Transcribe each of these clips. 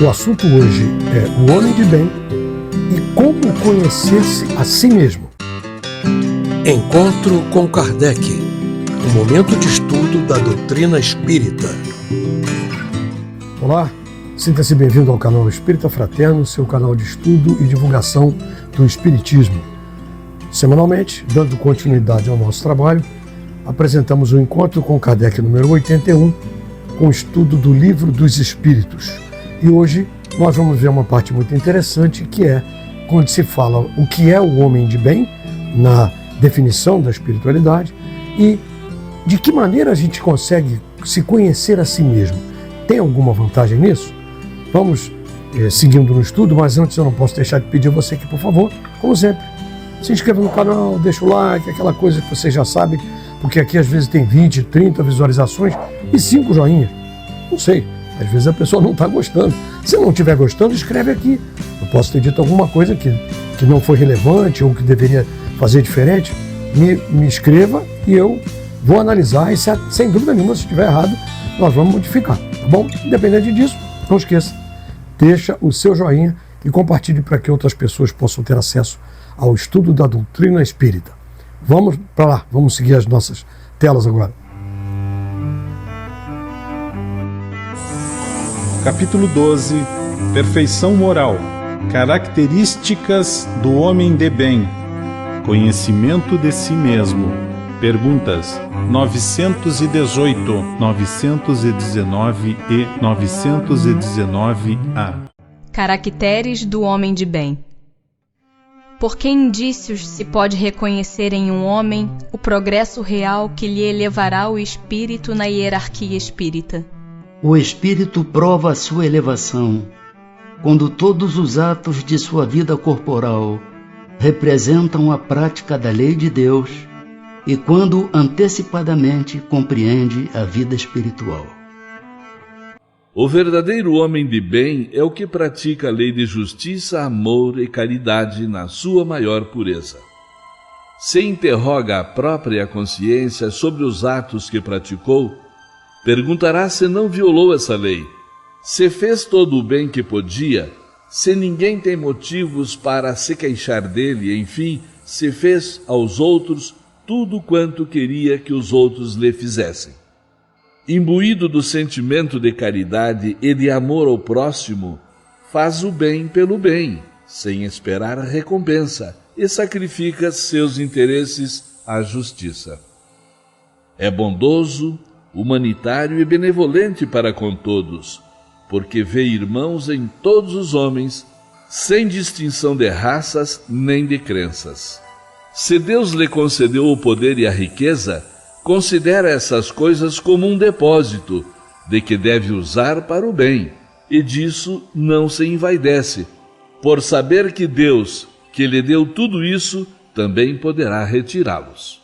O assunto hoje é o homem de bem e como conhecer-se a si mesmo. Encontro com Kardec, um momento de estudo da doutrina espírita. Olá, sinta-se bem-vindo ao canal Espírita Fraterno, seu canal de estudo e divulgação do Espiritismo. Semanalmente, dando continuidade ao nosso trabalho, apresentamos o Encontro com Kardec número 81, com o estudo do Livro dos Espíritos. E hoje nós vamos ver uma parte muito interessante, que é quando se fala o que é o homem de bem, na definição da espiritualidade, e de que maneira a gente consegue se conhecer a si mesmo. Tem alguma vantagem nisso? Vamos seguindo no estudo, mas antes eu não posso deixar de pedir a você que, por favor, como sempre, se inscreva no canal, deixa o like, aquela coisa que você já sabe, porque aqui às vezes tem 20, 30 visualizações e 5 joinhas. Não sei, às vezes a pessoa não está gostando. Se não estiver gostando, escreve aqui. Eu posso ter dito alguma coisa que não foi relevante ou que deveria fazer diferente. Me escreva e eu vou analisar e, sem dúvida nenhuma, se estiver errado, nós vamos modificar, tá bom? Independente disso, não esqueça, deixa o seu joinha e compartilhe para que outras pessoas possam ter acesso ao estudo da doutrina espírita. Vamos para lá, vamos seguir as nossas telas agora. Capítulo 12. Perfeição moral. Características do homem de bem. Conhecimento de si mesmo. Perguntas 918, 919 e 919A. Caracteres do homem de bem. Por que indícios se pode reconhecer em um homem o progresso real que lhe elevará o espírito na hierarquia espírita? O espírito prova a sua elevação quando todos os atos de sua vida corporal representam a prática da lei de Deus e quando antecipadamente compreende a vida espiritual. O verdadeiro homem de bem é o que pratica a lei de justiça, amor e caridade na sua maior pureza. Se interroga a própria consciência sobre os atos que praticou, perguntará se não violou essa lei, se fez todo o bem que podia, se ninguém tem motivos para se queixar dele, enfim, se fez aos outros tudo quanto queria que os outros lhe fizessem. Imbuído do sentimento de caridade e de amor ao próximo, faz o bem pelo bem, sem esperar recompensa, e sacrifica seus interesses à justiça. É bondoso, humanitário e benevolente para com todos, porque vê irmãos em todos os homens, sem distinção de raças nem de crenças. Se Deus lhe concedeu o poder e a riqueza, considera essas coisas como um depósito, de que deve usar para o bem, e disso não se envaidece, por saber que Deus, que lhe deu tudo isso, também poderá retirá-los.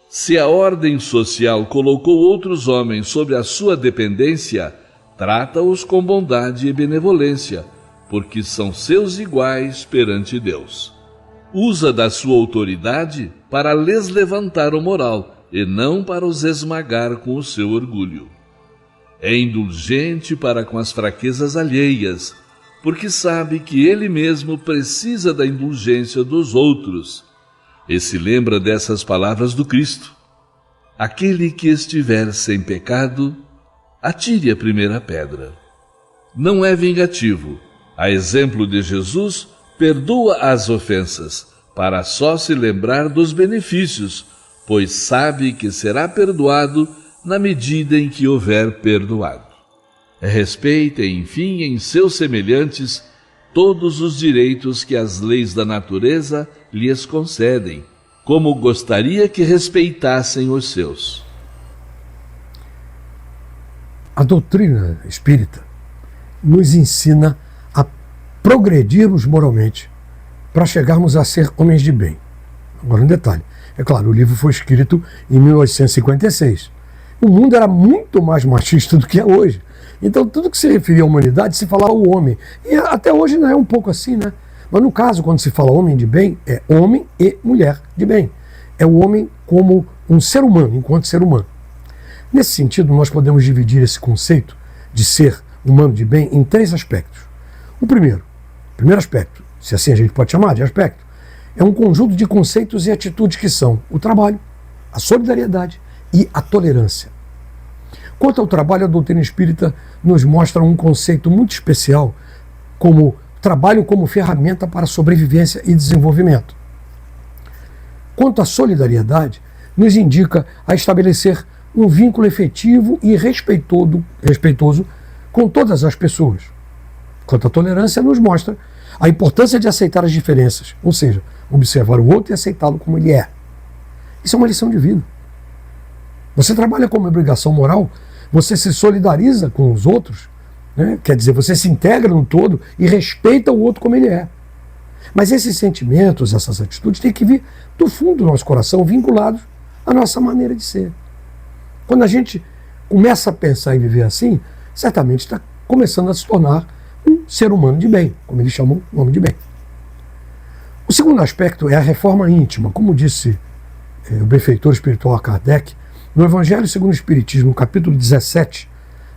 Se a ordem social colocou outros homens sob a sua dependência, trata-os com bondade e benevolência, porque são seus iguais perante Deus. Usa da sua autoridade para lhes levantar o moral, e não para os esmagar com o seu orgulho. É indulgente para com as fraquezas alheias, porque sabe que ele mesmo precisa da indulgência dos outros, e se lembra dessas palavras do Cristo: aquele que estiver sem pecado, atire a primeira pedra. Não é vingativo. A exemplo de Jesus, perdoa as ofensas, para só se lembrar dos benefícios, pois sabe que será perdoado na medida em que houver perdoado. Respeita, enfim, em seus semelhantes todos os direitos que as leis da natureza lhes concedem, como gostaria que respeitassem os seus. A doutrina espírita nos ensina a progredirmos moralmente para chegarmos a ser homens de bem. Agora um detalhe. É claro, o livro foi escrito em 1856. O mundo era muito mais machista do que é hoje. Então, tudo que se referia à humanidade se falava o homem. E até hoje não é um pouco assim, né? Mas no caso, quando se fala homem de bem, é homem e mulher de bem. É o homem como um ser humano, enquanto ser humano. Nesse sentido, nós podemos dividir esse conceito de ser humano de bem em 3 aspectos. O primeiro aspecto, se assim a gente pode chamar de aspecto, é um conjunto de conceitos e atitudes que são o trabalho, a solidariedade e a tolerância. Quanto ao trabalho, a doutrina espírita nos mostra um conceito muito especial como trabalho como ferramenta para sobrevivência e desenvolvimento. Quanto à solidariedade, nos indica a estabelecer um vínculo efetivo e respeitoso com todas as pessoas. Quanto à tolerância, nos mostra a importância de aceitar as diferenças, ou seja, observar o outro e aceitá-lo como ele é. Isso é uma lição de vida. Você trabalha como obrigação moral, você se solidariza com os outros, né? Quer dizer, você se integra no todo e respeita o outro como ele é. Mas esses sentimentos, essas atitudes têm que vir do fundo do nosso coração, vinculados à nossa maneira de ser. Quando a gente começa a pensar em viver assim, certamente está começando a se tornar um ser humano de bem, como eles chamam o homem de bem. O segundo aspecto é a reforma íntima. Como disse o benfeitor espiritual Kardec, no Evangelho segundo o Espiritismo, no capítulo 17,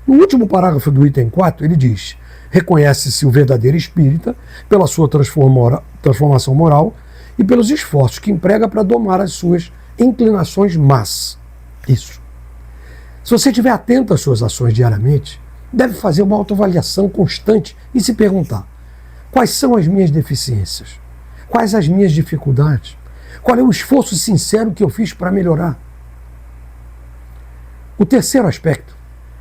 no último parágrafo do item 4, ele diz: reconhece-se o verdadeiro espírita pela sua transformação moral e pelos esforços que emprega para domar as suas inclinações más. Isso. Se você estiver atento às suas ações diariamente, deve fazer uma autoavaliação constante e se perguntar: quais são as minhas deficiências? Quais as minhas dificuldades? Qual é o esforço sincero que eu fiz para melhorar? O terceiro aspecto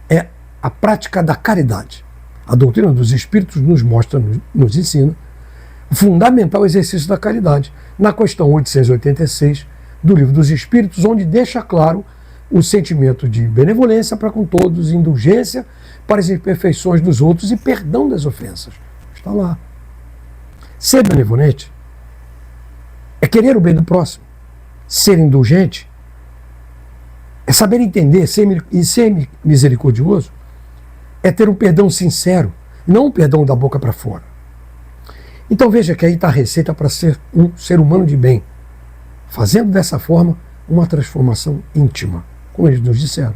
é a prática da caridade. A doutrina dos Espíritos nos mostra, nos ensina, o fundamental exercício da caridade, na questão 886 do Livro dos Espíritos, onde deixa claro o sentimento de benevolência para com todos, indulgência para as imperfeições dos outros e perdão das ofensas. Está lá. Ser benevolente é querer o bem do próximo. Ser indulgente é saber entender e ser misericordioso é ter um perdão sincero, não um perdão da boca para fora. Então veja que aí está a receita para ser um ser humano de bem, fazendo dessa forma uma transformação íntima, como eles nos disseram.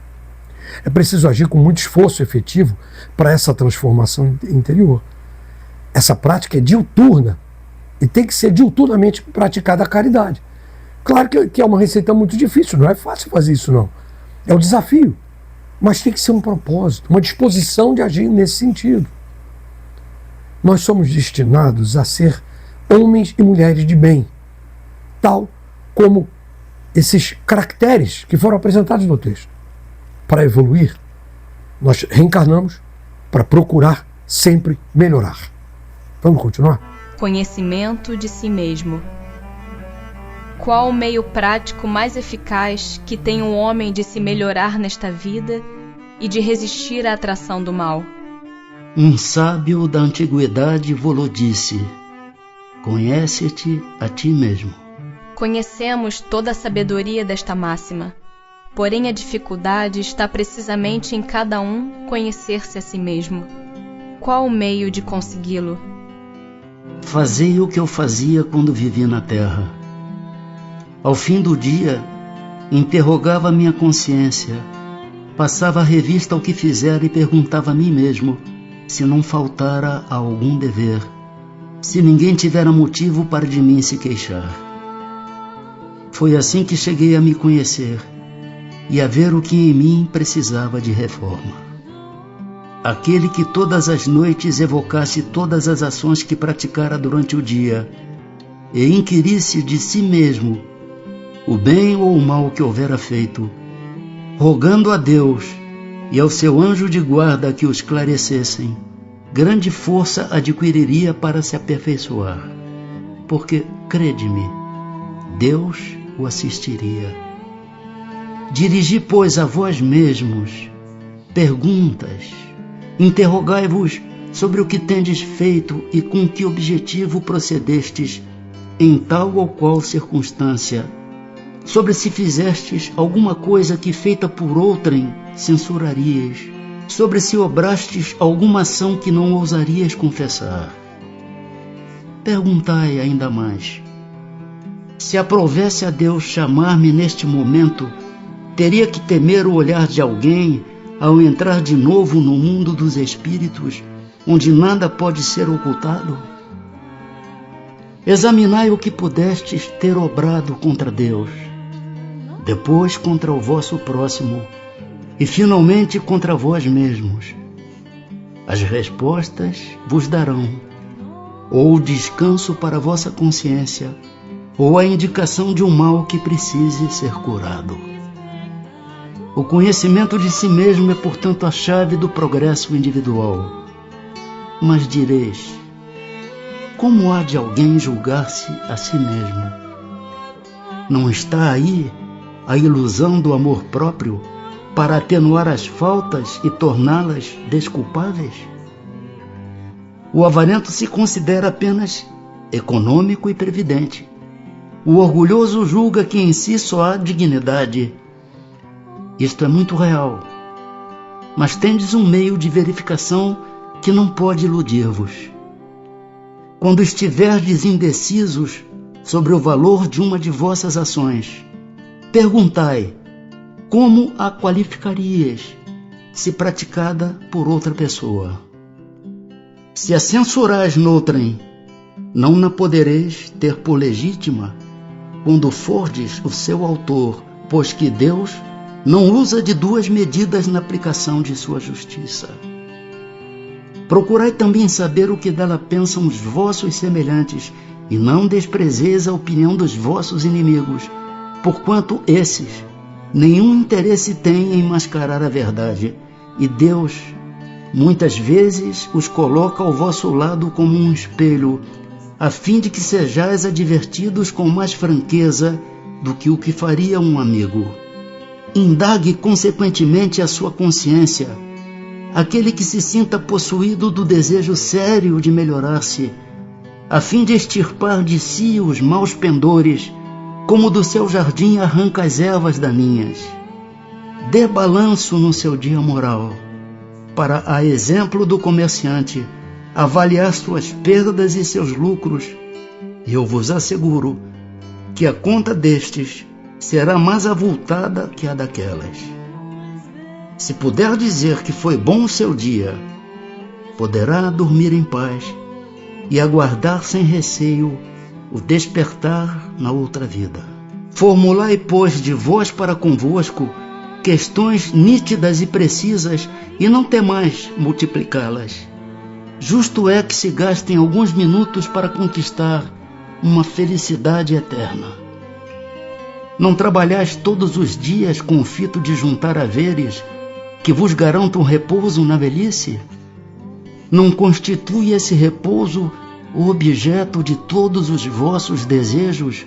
É preciso agir com muito esforço efetivo para essa transformação interior. Essa prática é diuturna e tem que ser diuturnamente praticada a caridade. Claro que é uma receita muito difícil, não é fácil fazer isso não. É um desafio, mas tem que ser um propósito, uma disposição de agir nesse sentido. Nós somos destinados a ser homens e mulheres de bem, tal como esses caracteres que foram apresentados no texto. Para evoluir, nós reencarnamos para procurar sempre melhorar. Vamos continuar? Conhecimento de si mesmo. Qual o meio prático mais eficaz que tem o homem de se melhorar nesta vida e de resistir à atração do mal? Um sábio da antiguidade vô-lo disse: conhece-te a ti mesmo. Conhecemos toda a sabedoria desta máxima, porém a dificuldade está precisamente em cada um conhecer-se a si mesmo. Qual o meio de consegui-lo? Fazei o que eu fazia quando vivia na terra. Ao fim do dia, interrogava minha consciência, passava a revista ao que fizera e perguntava a mim mesmo se não faltara a algum dever, se ninguém tivera motivo para de mim se queixar. Foi assim que cheguei a me conhecer e a ver o que em mim precisava de reforma. Aquele que todas as noites evocasse todas as ações que praticara durante o dia e inquirisse de si mesmo o bem ou o mal que houvera feito, rogando a Deus e ao seu anjo de guarda que o esclarecessem, grande força adquiriria para se aperfeiçoar, porque, crede-me, Deus o assistiria. Dirigi, pois, a vós mesmos perguntas, interrogai-vos sobre o que tendes feito e com que objetivo procedestes em tal ou qual circunstância, sobre se fizestes alguma coisa que feita por outrem censurarias, sobre se obrastes alguma ação que não ousarias confessar. Perguntai ainda mais: se aprovesse a Deus chamar-me neste momento, teria que temer o olhar de alguém ao entrar de novo no mundo dos espíritos, onde nada pode ser ocultado? Examinai o que pudestes ter obrado contra Deus, depois contra o vosso próximo e finalmente contra vós mesmos. As respostas vos darão ou o descanso para a vossa consciência, ou a indicação de um mal que precise ser curado. O conhecimento de si mesmo é, portanto, a chave do progresso individual. Mas direis, como há de alguém julgar-se a si mesmo? Não está aí a ilusão do amor próprio para atenuar as faltas e torná-las desculpáveis? O avarento se considera apenas econômico e previdente. O orgulhoso julga que em si só há dignidade. Isto é muito real, mas tendes um meio de verificação que não pode iludir-vos. Quando estiverdes indecisos sobre o valor de uma de vossas ações, perguntai como a qualificarias se praticada por outra pessoa. Se a censurais noutrem, não na podereis ter por legítima quando fordes o seu autor, pois que Deus não usa de duas medidas na aplicação de sua justiça. Procurai também saber o que dela pensam os vossos semelhantes, e não desprezeis a opinião dos vossos inimigos, porquanto esses nenhum interesse têm em mascarar a verdade, e Deus muitas vezes os coloca ao vosso lado como um espelho, a fim de que sejais advertidos com mais franqueza do que o que faria um amigo. Indague consequentemente a sua consciência. Aquele que se sinta possuído do desejo sério de melhorar-se, a fim de extirpar de si os maus pendores, como do seu jardim arranca as ervas daninhas. Dê balanço no seu dia moral, para, a exemplo do comerciante, avaliar suas perdas e seus lucros, e eu vos asseguro que a conta destes será mais avultada que a daquelas. Se puder dizer que foi bom o seu dia, poderá dormir em paz e aguardar sem receio o despertar na outra vida. Formulai, pois, de vós para convosco questões nítidas e precisas, e não temais multiplicá-las. Justo é que se gastem alguns minutos para conquistar uma felicidade eterna. Não trabalhais todos os dias com o fito de juntar haveres que vos garantam repouso na velhice? Não constitui esse repouso o objeto de todos os vossos desejos,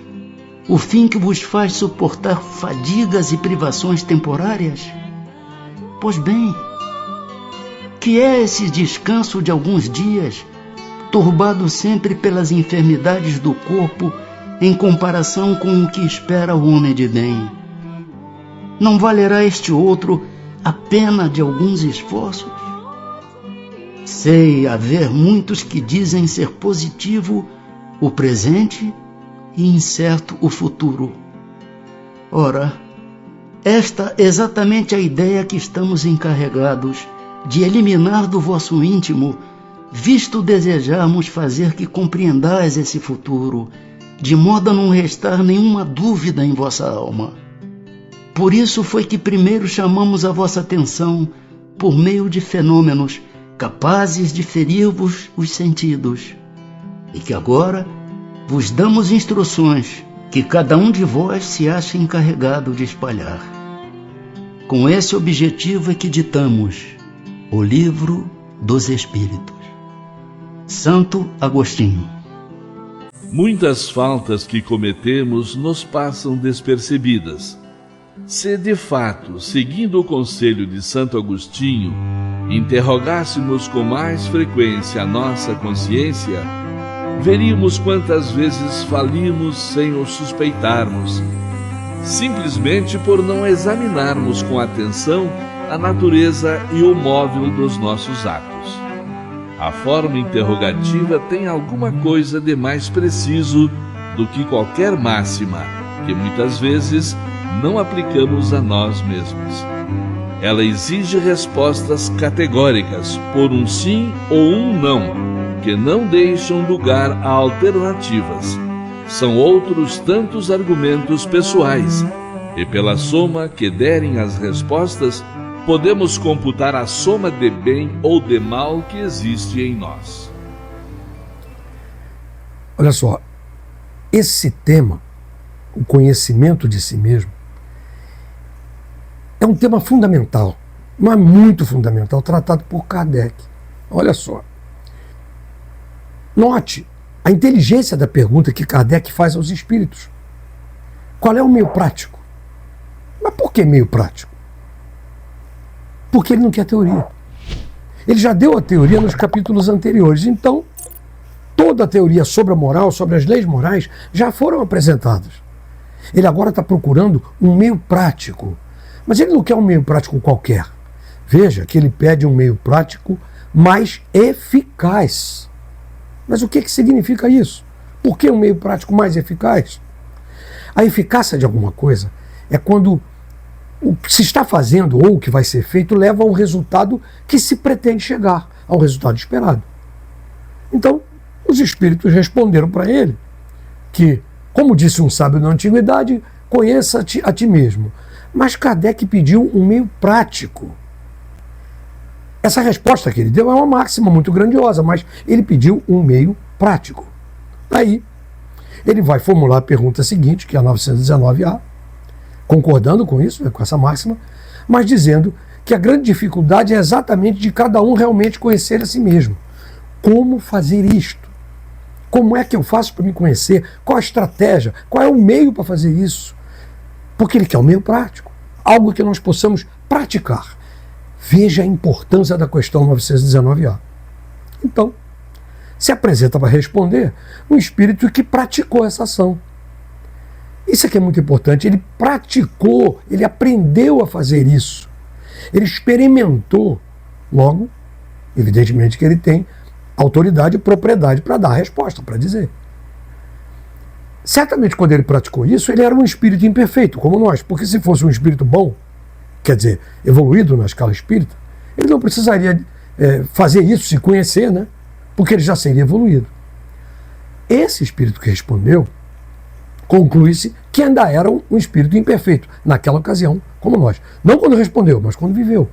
o fim que vos faz suportar fadigas e privações temporárias? Pois bem, que é esse descanso de alguns dias, turbado sempre pelas enfermidades do corpo, em comparação com o que espera o homem de bem? Não valerá este outro a pena de alguns esforços? Sei haver muitos que dizem ser positivo o presente e incerto o futuro. Ora, esta é exatamente a ideia que estamos encarregados de eliminar do vosso íntimo, visto desejarmos fazer que compreendais esse futuro, de modo a não restar nenhuma dúvida em vossa alma. Por isso foi que primeiro chamamos a vossa atenção por meio de fenômenos capazes de ferir-vos os sentidos, e que agora vos damos instruções que cada um de vós se acha encarregado de espalhar. Com esse objetivo é que ditamos o Livro dos Espíritos. Santo Agostinho. Muitas faltas que cometemos nos passam despercebidas. Se de fato, seguindo o conselho de Santo Agostinho, interrogássemos com mais frequência a nossa consciência, veríamos quantas vezes falimos sem o suspeitarmos, simplesmente por não examinarmos com atenção a natureza e o móvel dos nossos atos. A forma interrogativa tem alguma coisa de mais preciso do que qualquer máxima, que muitas vezes não aplicamos a nós mesmos. Ela exige respostas categóricas por um sim ou um não, que não deixam lugar a alternativas. São outros tantos argumentos pessoais, e pela soma que derem as respostas, podemos computar a soma de bem ou de mal que existe em nós. Olha só, esse tema, o conhecimento de si mesmo, é um tema fundamental, mas muito fundamental, tratado por Kardec. Olha só. Note a inteligência da pergunta que Kardec faz aos espíritos. Qual é o meio prático? Mas por que meio prático? Porque ele não quer teoria. Ele já deu a teoria nos capítulos anteriores. Então, toda a teoria sobre a moral, sobre as leis morais, já foram apresentadas. Ele agora está procurando um meio prático. Mas ele não quer um meio prático qualquer. Veja que ele pede um meio prático mais eficaz. Mas o que significa isso? Por que um meio prático mais eficaz? A eficácia de alguma coisa é quando o que se está fazendo ou o que vai ser feito leva a um resultado que se pretende chegar, a um resultado esperado. Então, os espíritos responderam para ele que, como disse um sábio da antiguidade, conheça-te a ti mesmo. Mas Kardec pediu um meio prático. Essa resposta que ele deu é uma máxima muito grandiosa, mas ele pediu um meio prático. Aí, ele vai formular a pergunta seguinte, que é a 919A, concordando com isso, com essa máxima, mas dizendo que a grande dificuldade é exatamente de cada um realmente conhecer a si mesmo. Como fazer isto? Como é que eu faço para me conhecer? Qual a estratégia? Qual é o meio para fazer isso? Porque ele quer um meio prático, algo que nós possamos praticar. Veja a importância da questão 919A. Então, se apresenta para responder um espírito que praticou essa ação. Isso aqui é muito importante. Ele praticou, ele aprendeu a fazer isso. Ele experimentou. Logo, evidentemente que ele tem autoridade e propriedade para dar a resposta, para dizer. Certamente, quando ele praticou isso, ele era um espírito imperfeito, como nós, porque se fosse um espírito bom, quer dizer, evoluído na escala espírita, ele não precisaria fazer isso, se conhecer, né? Porque ele já seria evoluído. Esse espírito que respondeu, conclui-se que ainda era um espírito imperfeito, naquela ocasião, como nós. Não quando respondeu, mas quando viveu.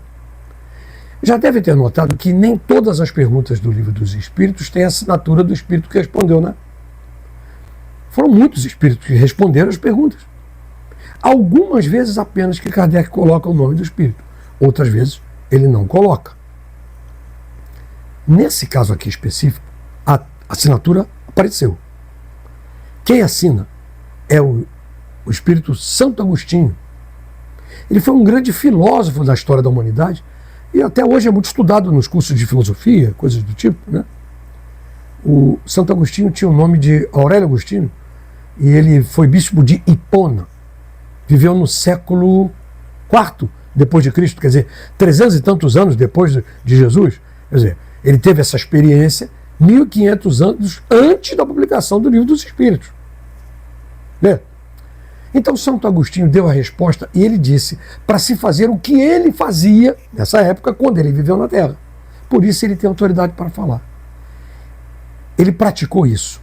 Já deve ter notado que nem todas as perguntas do Livro dos Espíritos têm a assinatura do espírito que respondeu, né? Foram muitos espíritos que responderam as perguntas. Algumas vezes apenas que Kardec coloca o nome do espírito. Outras vezes ele não coloca. Nesse caso aqui específico, a assinatura apareceu. Quem assina é o espírito Santo Agostinho. Ele foi um grande filósofo da história da humanidade e até hoje é muito estudado nos cursos de filosofia, coisas do tipo, né? O Santo Agostinho tinha o nome de Aurélio Agostinho e ele foi bispo de Hipona. Viveu no século IV depois de Cristo, quer dizer, 300 e tantos anos depois de Jesus. Quer dizer, ele teve essa experiência 1500 anos antes da publicação do Livro dos Espíritos. Né? Então Santo Agostinho deu a resposta e ele disse para se fazer o que ele fazia nessa época quando ele viveu na Terra. Por isso ele tem autoridade para falar. Ele praticou isso.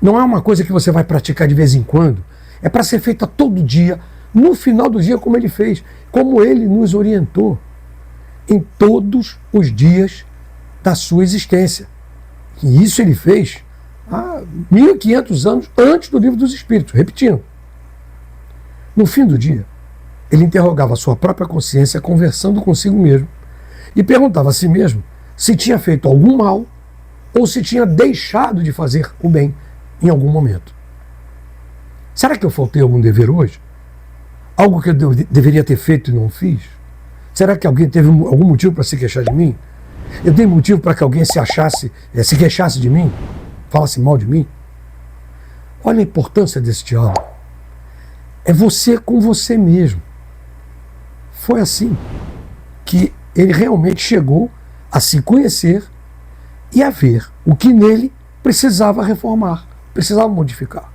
Não é uma coisa que você vai praticar de vez em quando. É para ser feita todo dia, no final do dia, como ele fez, como ele nos orientou, em todos os dias da sua existência. E isso ele fez há 1500 anos antes do Livro dos Espíritos, repetindo. No fim do dia, ele interrogava a sua própria consciência, conversando consigo mesmo, e perguntava a si mesmo se tinha feito algum mal ou se tinha deixado de fazer o bem em algum momento. Será que eu faltei algum dever hoje? Algo que eu deveria ter feito e não fiz? Será que alguém teve algum motivo para se queixar de mim? Eu dei motivo para que alguém se queixasse de mim? Falasse mal de mim? Olha a importância desse diálogo. É você com você mesmo. Foi assim que ele realmente chegou a se conhecer e a ver o que nele precisava reformar, precisava modificar.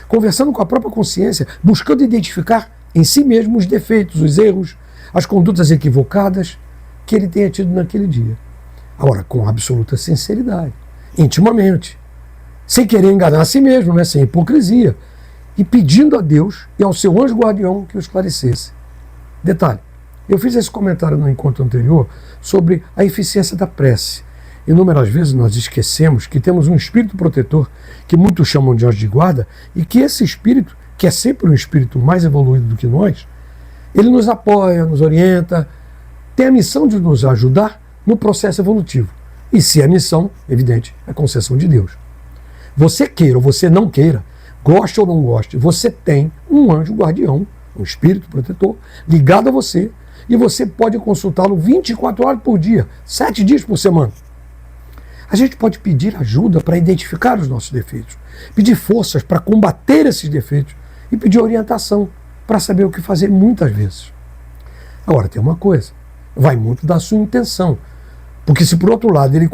Conversando com a própria consciência, buscando identificar em si mesmo os defeitos, os erros, as condutas equivocadas que ele tenha tido naquele dia. Agora, com absoluta sinceridade, intimamente, sem querer enganar a si mesmo, né? Sem hipocrisia, e pedindo a Deus e ao seu anjo guardião que o esclarecesse. Detalhe, eu fiz esse comentário no encontro anterior sobre a eficiência da prece. Inúmeras vezes nós esquecemos que temos um espírito protetor, que muitos chamam de anjo de guarda, e que esse espírito, que é sempre um espírito mais evoluído do que nós, ele nos apoia, nos orienta, tem a missão de nos ajudar no processo evolutivo. E se é missão, evidente, é concessão de Deus. Você queira ou você não queira, goste ou não goste, você tem um anjo guardião, um espírito protetor, ligado a você, e você pode consultá-lo 24 horas por dia, 7 dias por semana. A gente pode pedir ajuda para identificar os nossos defeitos, pedir forças para combater esses defeitos e pedir orientação para saber o que fazer muitas vezes. Agora, tem uma coisa, vai muito da sua intenção, porque se por outro lado ele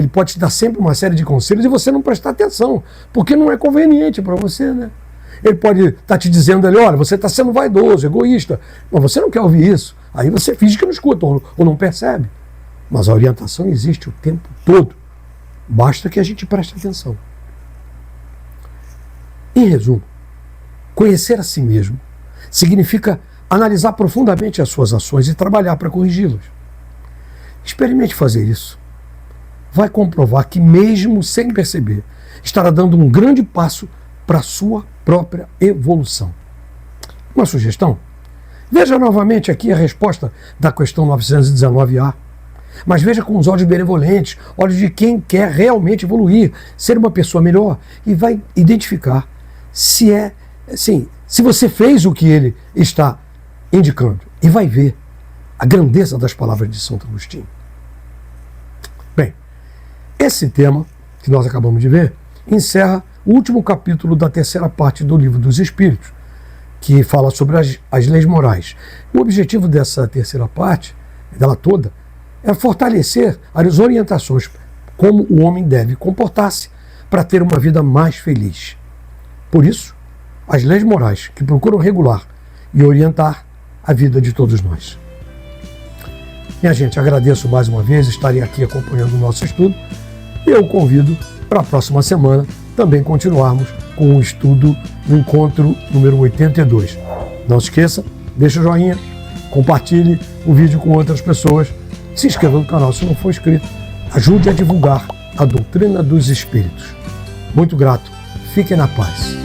pode te dar sempre uma série de conselhos e você não prestar atenção, porque não é conveniente para você, né? Ele pode estar te dizendo ali, olha, você está sendo vaidoso, egoísta, mas você não quer ouvir isso. Aí você finge que não escuta ou não percebe. Mas a orientação existe o tempo todo. Basta que a gente preste atenção. Em resumo, conhecer a si mesmo significa analisar profundamente as suas ações e trabalhar para corrigi-las. Experimente fazer isso. Vai comprovar que, mesmo sem perceber, estará dando um grande passo para a sua própria evolução. Uma sugestão? Veja novamente aqui a resposta da questão 919A. Mas veja com os olhos benevolentes, olhos de quem quer realmente evoluir, ser uma pessoa melhor, e vai identificar se você fez o que ele está indicando. E vai ver a grandeza das palavras de Santo Agostinho. Bem, esse tema que nós acabamos de ver encerra o último capítulo da terceira parte do Livro dos Espíritos, que fala sobre as leis morais. O objetivo dessa terceira parte, dela toda, é fortalecer as orientações como o homem deve comportar-se para ter uma vida mais feliz. Por isso, as leis morais que procuram regular e orientar a vida de todos nós. Minha gente, agradeço mais uma vez estarem aqui acompanhando o nosso estudo e eu convido para a próxima semana também continuarmos com o estudo no encontro número 82. Não se esqueça, deixa o joinha, compartilhe o vídeo com outras pessoas, se inscreva no canal se não for inscrito, ajude a divulgar a doutrina dos espíritos. Muito grato, fiquem na paz.